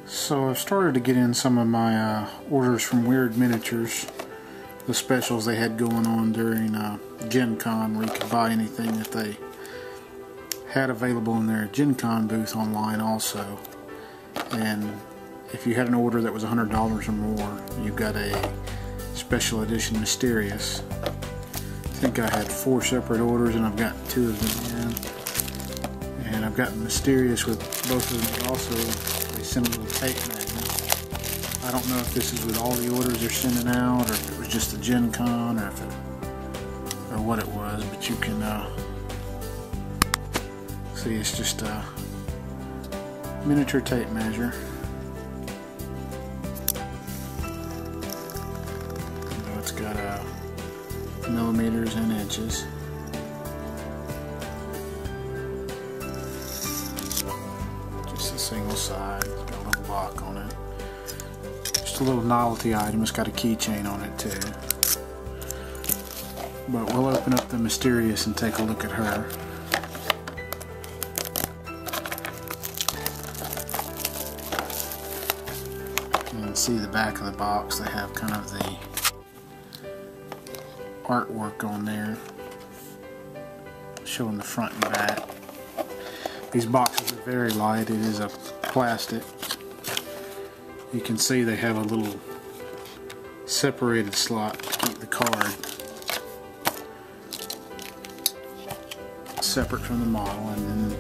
So I've started to get in some of my orders from Weird Miniatures, the specials they had going on during Gen Con, where you could buy anything that they had available in their Gen Con booth online also. And if you had an order that was $100 or more, you got a special edition Terious. I think I had 4 separate orders and I've got 2 of them in. And I've gotten Terious with both of them, but also they sent a little tape magnet. I don't know if this is with all the orders they're sending out, or if it was just a Gen Con, or what it was, but you can see it's just a miniature tape measure. It's got millimeters and inches. Just a single side. It's got a little lock on it. Just a little novelty item. It's got a keychain on it too. But we'll open up the Terious and take a look at her. You can see the back of the box. They have kind of the artwork on there showing the front and back. These boxes are very light. It is a plastic. You can see they have a little separated slot to keep the card separate from the model, and then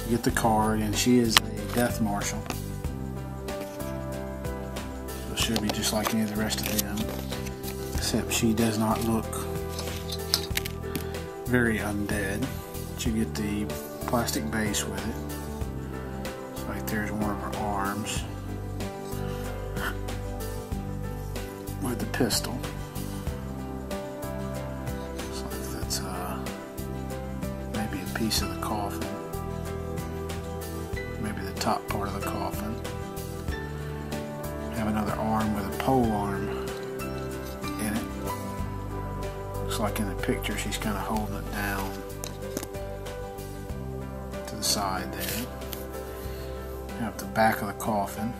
you get the card, and she is a Death Marshal, so she'll be just like any of the rest of them, except she does not look very undead. But you get the plastic base with it. It's like there's one of her arms with the pistol. Looks like that's maybe a piece of the coffin, maybe the top part of the coffin. Have another arm with a pole arm in it. Looks like in the picture she's kind of holding it down to the side there. You have the back of the coffin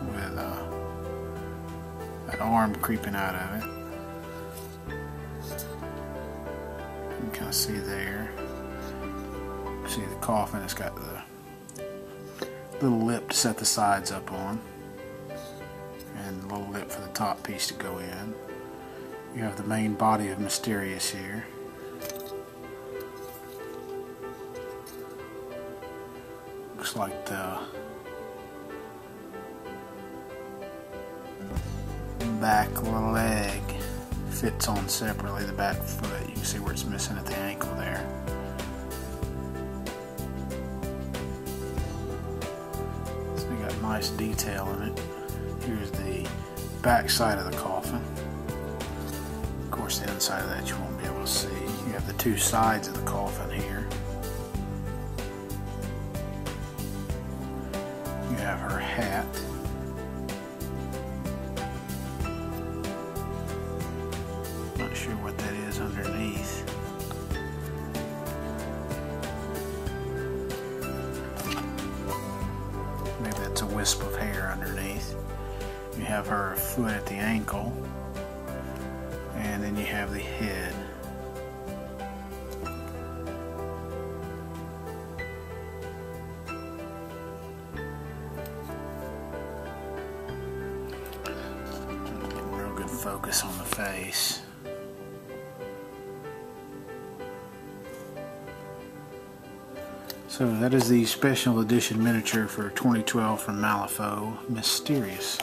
with an arm creeping out of it. You can kind of see there. See the coffin, it's got the little lip to set the sides up on, and the little lip for the top piece to go in. You have the main body of Terious here. Looks like the back leg fits on separately, the back foot. You can see where it's missing at the ankle there. So you got nice detail in it. Here's the back side of the coffin. Of course, the inside of that you won't be able to see. You have the 2 sides of the coffin here. You have her hat. Not sure what that is underneath. Maybe that's a wisp of hair underneath. You have her foot at the ankle, and then you have the head. Real good focus on the face. So that is the special edition miniature for 2012 from Malifaux, Terious.